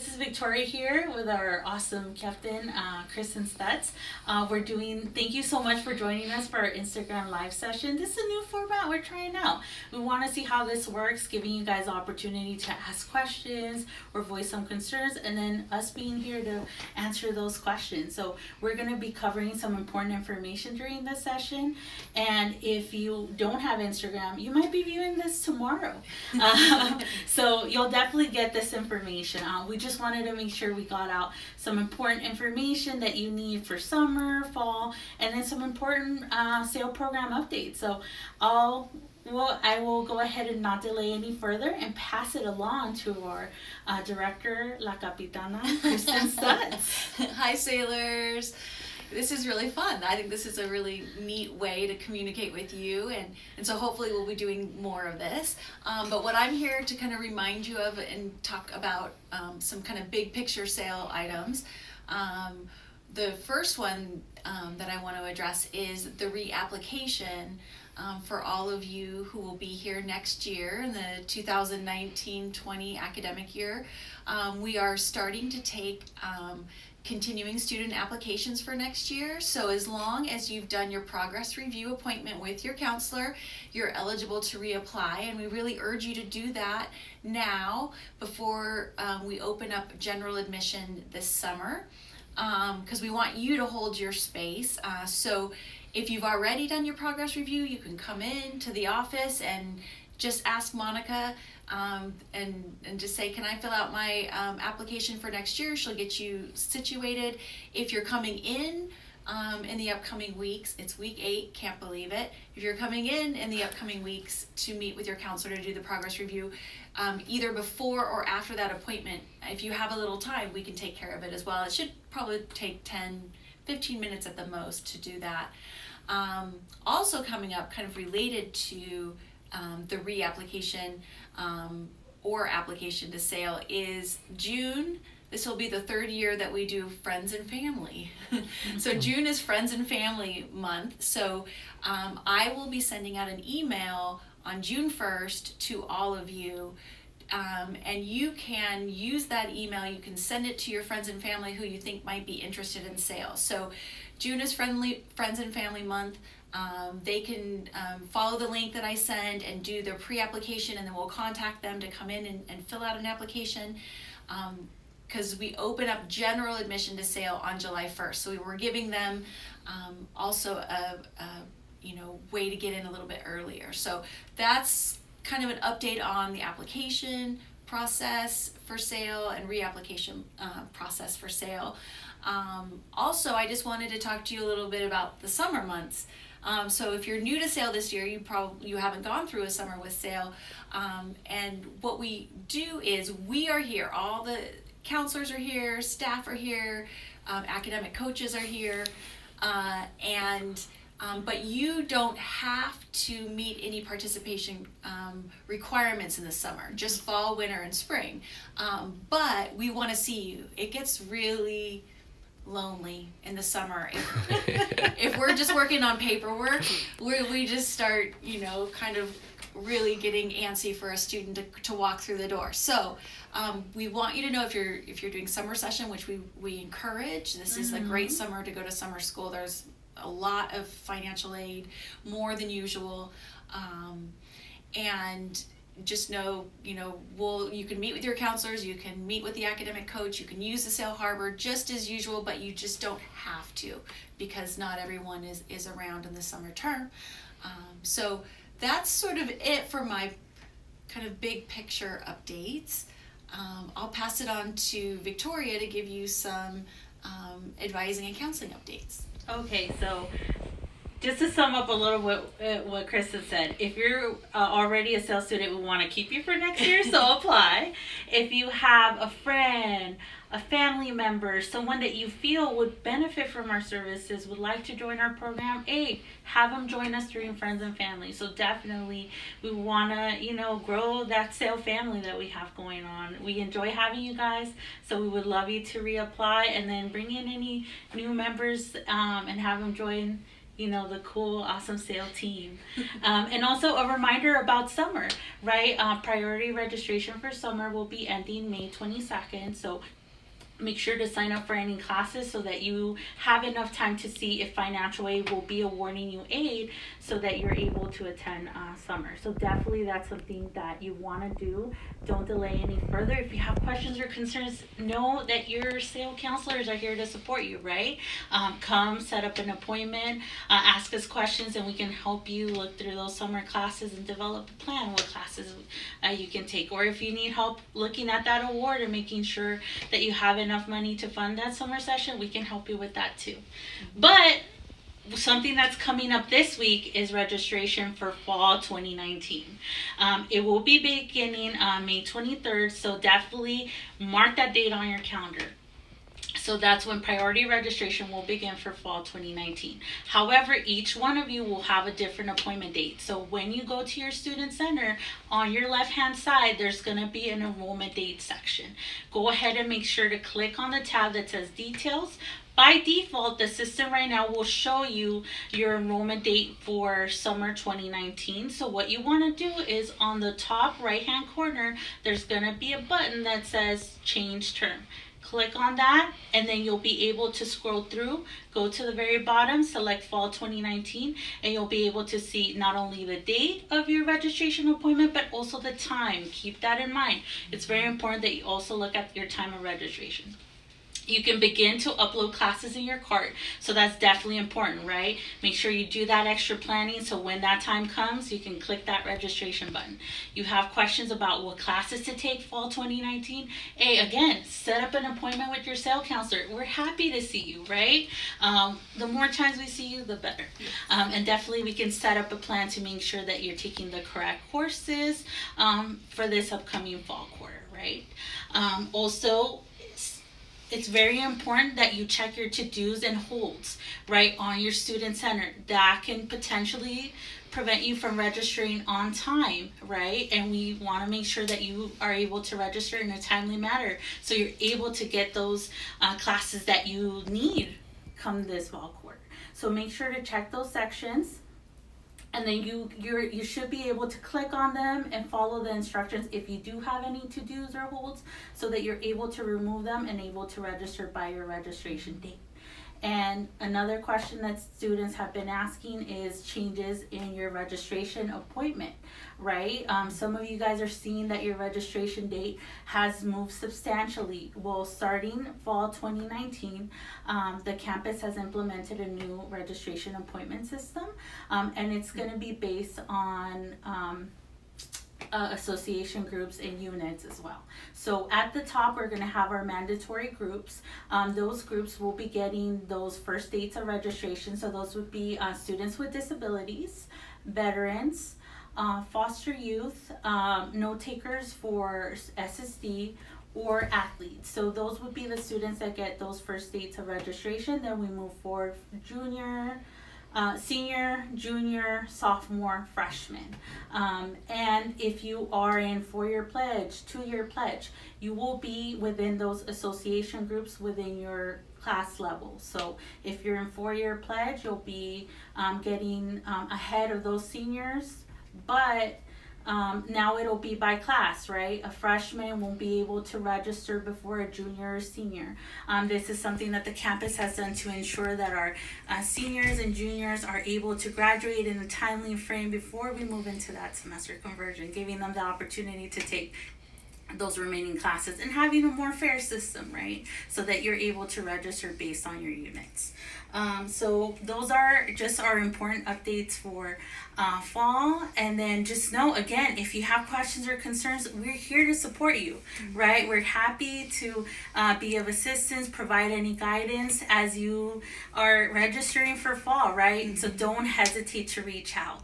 This is Victoria here with our awesome captain, Kristen Stutz. Thank you so much for joining us for our Instagram live session. This is a new format we're trying out. We want to see how this works, giving you guys the opportunity to ask questions or voice some concerns, and then us being here to answer those questions. So we're going to be covering some important information during this session. And if you don't have Instagram, you might be viewing this tomorrow. So you'll definitely get this information. We just wanted to make sure we got out some important information that you need for summer, fall, and then some important sale program updates. So I will go ahead and not delay any further and pass it along to our director, La Capitana, Kristen Stutz. Hi, sailors. This is really fun. I think this is a really neat way to communicate with you, and so hopefully we'll be doing more of this. But what I'm here to kind of remind you of and talk about some kind of big picture sale items. The first one that I want to address is the reapplication for all of you who will be here next year in the 2019-20 academic year. We are starting to take continuing student applications for next year. So as long as you've done your progress review appointment with your counselor, you're eligible to reapply, and we really urge you to do that now before we open up general admission this summer, because we want you to hold your space. So if you've already done your progress review, you can come in to the office and just ask Monica and just say, can I fill out my application for next year? She'll get you situated. If you're coming in the upcoming weeks, it's week 8, can't believe it. If you're coming in the upcoming weeks to meet with your counselor to do the progress review, either before or after that appointment, if you have a little time, we can take care of it as well. It should probably take 10-15 minutes at the most to do that. Also coming up, kind of related to the reapplication or application to sale, is June. This will be the 3rd year that we do Friends and Family. So June is Friends and Family month. So I will be sending out an email on June 1st to all of you. And you can use that email. You can send it to your friends and family who you think might be interested in sales. So June is Friends and Family month. They can follow the link that I send and do their pre-application, and then we'll contact them to come in and fill out an application, because we open up general admission to sale on July 1st. So we were giving them also a way to get in a little bit earlier. So that's kind of an update on the application process for sale and reapplication process for sale. Also, I just wanted to talk to you a little bit about the summer months. So if you're new to sale this year, you haven't gone through a summer with sale. And what we do is we are here. All the counselors are here, staff are here, academic coaches are here, but you don't have to meet any participation requirements in the summer, just fall, winter, and spring. But we want to see you. It gets really lonely in the summer if we're just working on paperwork. We just start kind of really getting antsy for a student to walk through the door. So we want you to know, if you're doing summer session, which we encourage, this is a great summer to go to summer school. There's a lot of financial aid, more than usual, and just know, you can meet with your counselors, you can meet with the academic coach, you can use the Sail Harbor just as usual, but you just don't have to, because not everyone is around in the summer term. So that's sort of it for my kind of big picture updates. I'll pass it on to Victoria to give you some advising and counseling updates. Okay, so just to sum up a little what Kristen said, if you're already a sales student, we want to keep you for next year, so apply. If you have a friend, a family member, someone that you feel would benefit from our services, would like to join our program, have them join us during Friends and Family. So definitely we want to, grow that sale family that we have going on. We enjoy having you guys, so we would love you to reapply and then bring in any new members and have them join the cool, awesome sale team. And also a reminder about summer, right? Priority registration for summer will be ending May 22nd. So make sure to sign up for any classes so that you have enough time to see if financial aid will be awarding you aid so that you're able to attend summer. So definitely that's something that you want to do. Don't delay any further. If you have questions or concerns, know that your sale counselors are here to support you, right? Come set up an appointment, ask us questions, and we can help you look through those summer classes and develop a plan what classes you can take. Or if you need help looking at that award and making sure that you have enough money to fund that summer session, we can help you with that too. But something that's coming up this week is registration for fall 2019. It will be beginning May 23rd, so definitely mark that date on your calendar. So that's when priority registration will begin for fall 2019. However, each one of you will have a different appointment date. So when you go to your student center, on your left-hand side, there's going to be an enrollment date section. Go ahead and make sure to click on the tab that says details. By default, the system right now will show you your enrollment date for summer 2019. So what you want to do is on the top right-hand corner, there's going to be a button that says change term. Click on that, and then you'll be able to scroll through, go to the very bottom, select fall 2019, and you'll be able to see not only the date of your registration appointment, but also the time. Keep that in mind. It's very important that you also look at your time of registration. You can begin to upload classes in your cart, so that's definitely important, right? Make sure you do that extra planning so when that time comes, you can click that registration button. You have questions about what classes to take fall 2019? Hey, again, set up an appointment with your sale counselor. We're happy to see you, right? The more times we see you, the better. And definitely we can set up a plan to make sure that you're taking the correct courses for this upcoming fall quarter, right? Also, it's very important that you check your to-dos and holds, right, on your student center. That can potentially prevent you from registering on time, right? And we want to make sure that you are able to register in a timely manner so you're able to get those classes that you need come this fall quarter. So make sure to check those sections. And then you should be able to click on them and follow the instructions if you do have any to-dos or holds, so that you're able to remove them and able to register by your registration date. And another question that students have been asking is changes in your registration appointment, right? Some of you guys are seeing that your registration date has moved substantially. Well, starting fall 2019, the campus has implemented a new registration appointment system, and it's going to be based on association groups and units as well. So at the top, we're going to have our mandatory groups. Those groups will be getting those first dates of registration. So those would be students with disabilities, veterans, foster youth, note takers for SSD, or athletes. So those would be the students that get those first dates of registration. Then we move forward senior, junior, sophomore, freshman. And if you are in 4-year pledge, 2-year pledge, you will be within those association groups within your class level. So if you're in 4-year pledge, you'll be getting ahead of those seniors, but now it'll be by class, right? A freshman won't be able to register before a junior or senior. This is something that the campus has done to ensure that our seniors and juniors are able to graduate in a timely frame before we move into that semester conversion, giving them the opportunity to take those remaining classes and having a more fair system, right? So that you're able to register based on your units. So those are just our important updates for fall. And then just know, again, if you have questions or concerns, we're here to support you, right? We're happy to be of assistance, provide any guidance as you are registering for fall, right? So don't hesitate to reach out.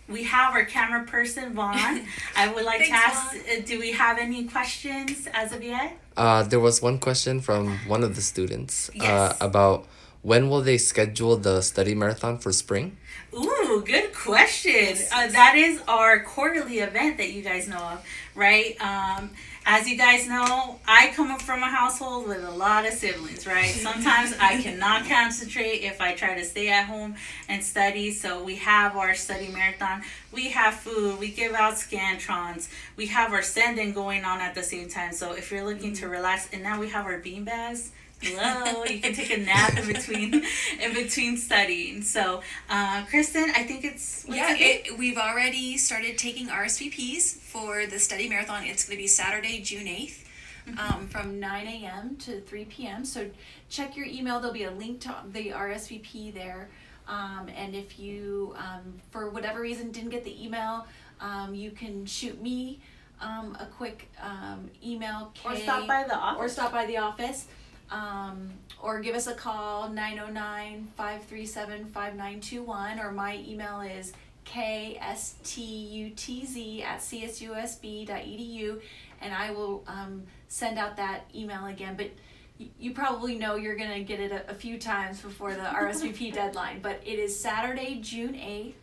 We have our camera person, Vaughn. I would like to ask, do we have any questions as of yet? There was one question from one of the students Yes. about when will they schedule the study marathon for spring? Ooh, good question. That is our quarterly event that you guys know of, right? as you guys know, I come up from a household with a lot of siblings, right? Sometimes I cannot concentrate if I try to stay at home and study. So we have our study marathon. We have food. We give out Scantrons. We have our send-in going on at the same time. So if you're looking to relax, and now we have our bean bags. Hello, you can take a nap in between studying. So, Kristen, I think we've already started taking RSVPs for the study marathon. It's going to be Saturday, June 8th. From 9 a.m. to 3 p.m. So check your email. There'll be a link to the RSVP there. And if you, for whatever reason, didn't get the email, you can shoot me a quick email. Or stop by the office. Or stop by the office. Or give us a call, 909-537-5921, or my email is kstutz@csusb.edu, and I will send out that email again. But you probably know you're going to get it a few times before the RSVP deadline, but it is Saturday, June 8th.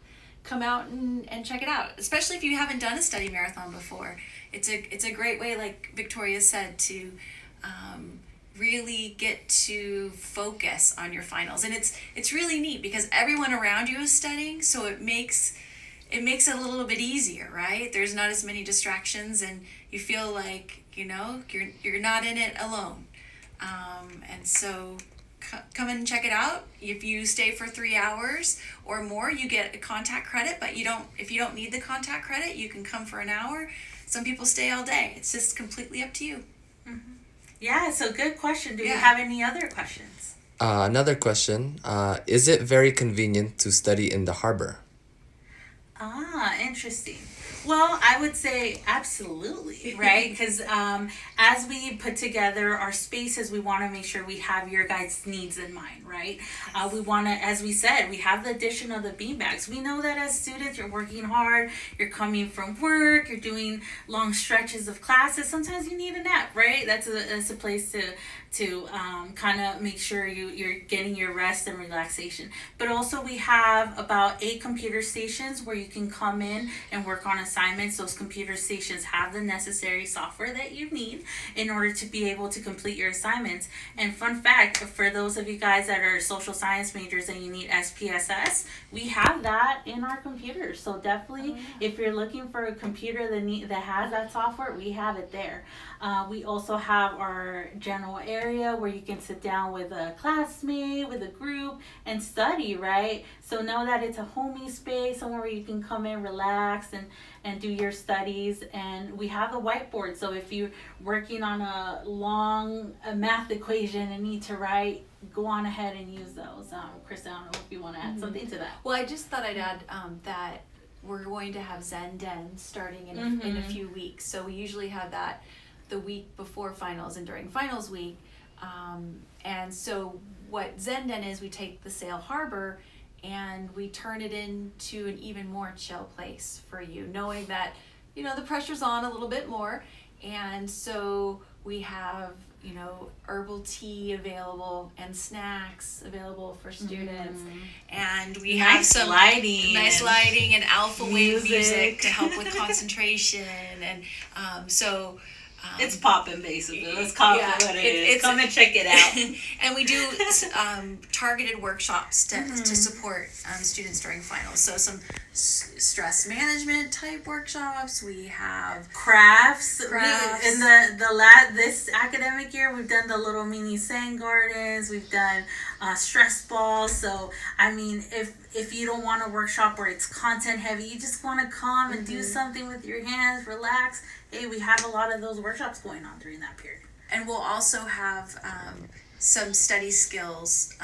Come out and check it out. Especially if you haven't done a study marathon before. It's a great way, like Victoria said, to really get to focus on your finals. And it's really neat because everyone around you is studying, so it makes it a little bit easier, right? There's not as many distractions, and you feel like, you're not in it alone. And so come in and check it out. If you stay for 3 hours or more, you get a contact credit, but if you don't need the contact credit, you can come for an hour. Some people stay all day. It's just completely up to you. Mm-hmm. Yeah, so good question. Do you Yeah. have any other questions? Another question. Is it very convenient to study in the harbor? Interesting. Well, I would say absolutely, right? Because as we put together our spaces, we want to make sure we have your guys' needs in mind, right? We want to, as we said, we have the addition of the beanbags. We know that as students, you're working hard, you're coming from work, you're doing long stretches of classes. Sometimes you need a nap, right? That's a place to kind of make sure you're getting your rest and relaxation. But also we have about 8 computer stations where you can come in and work on assignments. Those computer stations have the necessary software that you need in order to be able to complete your assignments. And fun fact, for those of you guys that are social science majors and you need SPSS, we have that in our computers. So definitely, if you're looking for a computer that has that software, we have it there. We also have our general area where you can sit down with a classmate, with a group, and study, right? So know that it's a homey space, somewhere where you can come in, relax, and do your studies. And we have the whiteboard, so if you're working on a long math equation and need to write, go on ahead and use those. Chris, I don't know if you want to add something to that. Well, I just thought I'd add that we're going to have Zen Den starting in a few weeks. So we usually have that the week before finals and during finals week. And so what Zen Den is, we take the Sail Harbor and we turn it into an even more chill place for you, knowing that, the pressure's on a little bit more. And so we have, herbal tea available and snacks available for students. And we have some nice lighting and alpha wave music to help with concentration. And It's poppin', basically. Let's call it what it is. Come and check it out. And we do targeted workshops to support students during finals. So some stress management type workshops. We have crafts. In this academic year, we've done the little mini sand gardens. We've done stress balls. So I mean, if you don't want a workshop where it's content heavy, you just want to come and do something with your hands, relax. Hey, we have a lot of those workshops going on during that period. And we'll also have some study skills,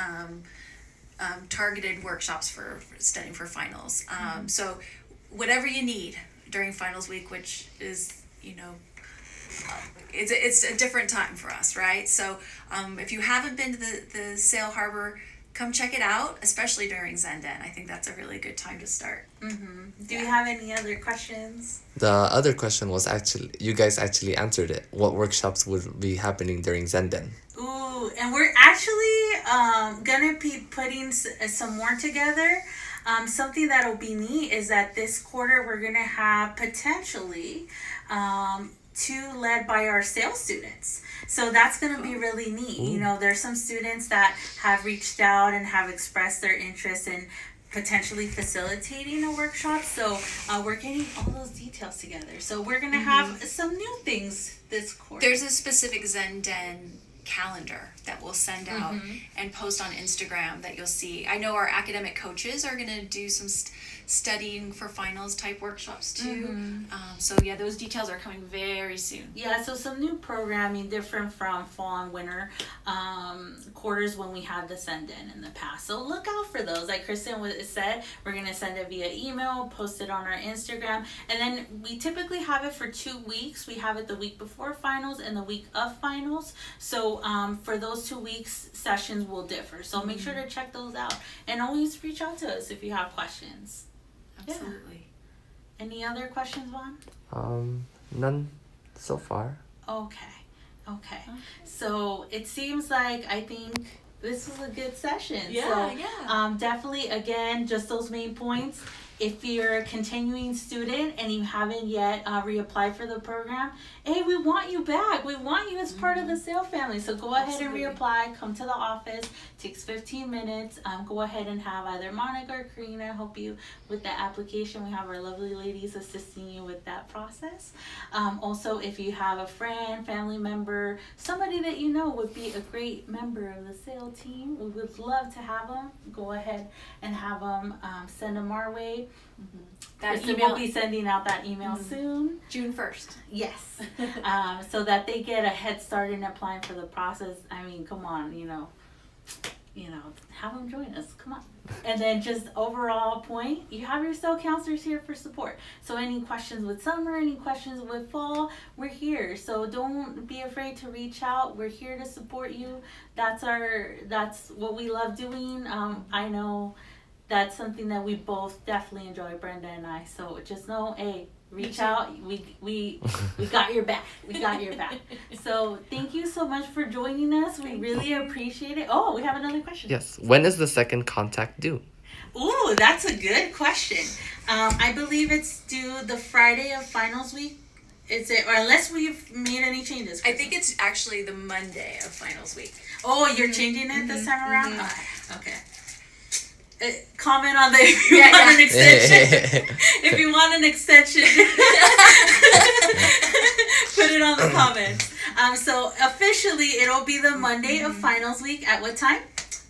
targeted workshops for studying for finals. So whatever you need during finals week, which is, it's a different time for us, right? So if you haven't been to the Sail Harbor, come check it out, especially during Zen Den. I think that's a really good time to start. Do you have any other questions? The other question was you guys actually answered it. What workshops would be happening during Zen Den? Ooh, and we're actually gonna be putting some more together. Something that'll be neat is that this quarter we're gonna have potentially two led by our sales students. So that's going to be really neat. You know, there's some students that have reached out and have expressed their interest in potentially facilitating a workshop. So we're getting all those details together. So we're going to have some new things this quarter. There's a specific Zen Den calendar that we'll send out and post on Instagram that you'll see. I know our academic coaches are going to do some studying for finals type workshops too. So yeah, those details are coming very soon. Yeah, so some new programming different from fall and winter quarters when we had the send in the past. So look out for those. Like Kristen said, we're going to send it via email, post it on our Instagram, and then we typically have it for 2 weeks. We have it the week before finals and the week of finals. So for those 2 weeks, sessions will differ. So make sure to check those out and always reach out to us if you have questions. Absolutely. Any other questions, Vaughn? None so far. Okay. So it seems like I think this was a good session. Yeah, so, definitely, again, just those main points. If you're a continuing student and you haven't yet reapplied for the program, hey, we want you back. We want you as part of the SAIL family. So go ahead and reapply. Come to the office. Takes 15 minutes. Go ahead and have either Monica or Karina help you with the application. We have our lovely ladies assisting you with that process. Also, if you have a friend, family member, somebody that you know would be a great member of the SAIL team, we would love to have them. Go ahead and have them send them our way. That Kristen email will be sending out that email soon. June 1st. Yes. So that they get a head start in applying for the process. I mean, come on, have them join us. Come on. And then just overall point, you have your SAIL counselors here for support. So any questions with summer, any questions with fall, we're here. So don't be afraid to reach out. We're here to support you. That's what we love doing. I know that's something that we both definitely enjoy, Brenda and I. So just know, hey, reach out. We got your back. We got your back. So thank you so much for joining us. We really appreciate it. Oh, we have another question. Yes. When is the second contact due? Ooh, that's a good question. I believe it's due the Friday of finals week. Is it, or unless we've made any changes? I think it's actually the Monday of finals week. Oh, you're changing it this time around? Okay. Comment on the if you want an extension. If you want an extension, put it on the comments. So officially, it'll be the Monday of finals week at what time?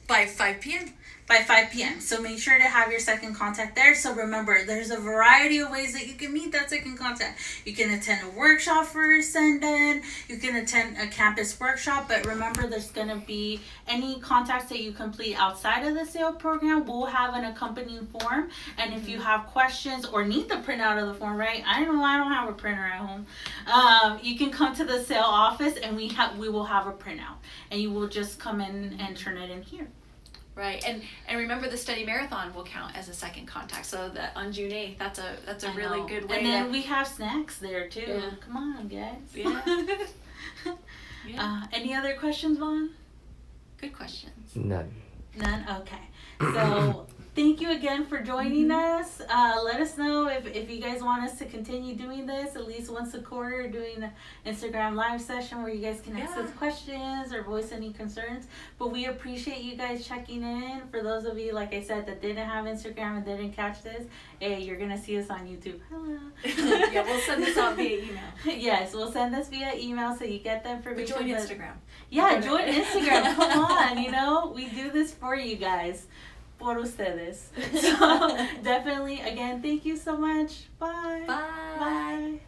By 5 p.m. By 5 p.m. So make sure to have your second contact there. So remember, there's a variety of ways that you can meet that second contact. You can attend a workshop for send-in. You can attend a campus workshop. But remember, there's going to be any contacts that you complete outside of the SAIL program. We'll have an accompanying form. And if you have questions or need the printout of the form, right? I don't have a printer at home. You can come to the SAIL office and we will have a printout. And you will just come in and turn it in here. Right, and remember the study marathon will count as a second contact. So that on June 8th, that's a really good way. And then we have snacks there too. Yeah. Come on, guys. Yeah. Any other questions, Vaughn? Good questions. None. Okay. So thank you again for joining us. Let us know if you guys want us to continue doing this at least once a quarter, doing an Instagram live session where you guys can ask us questions or voice any concerns. But we appreciate you guys checking in. For those of you, like I said, that didn't have Instagram and didn't catch this, hey, you're going to see us on YouTube. Hello. Yeah, we'll send this out via email. Yes, we'll send this via email so you get the But information. join Instagram. Yeah, join Instagram. Come on, we do this for you guys. Por ustedes. So definitely, again, thank you so much. Bye. Bye. Bye.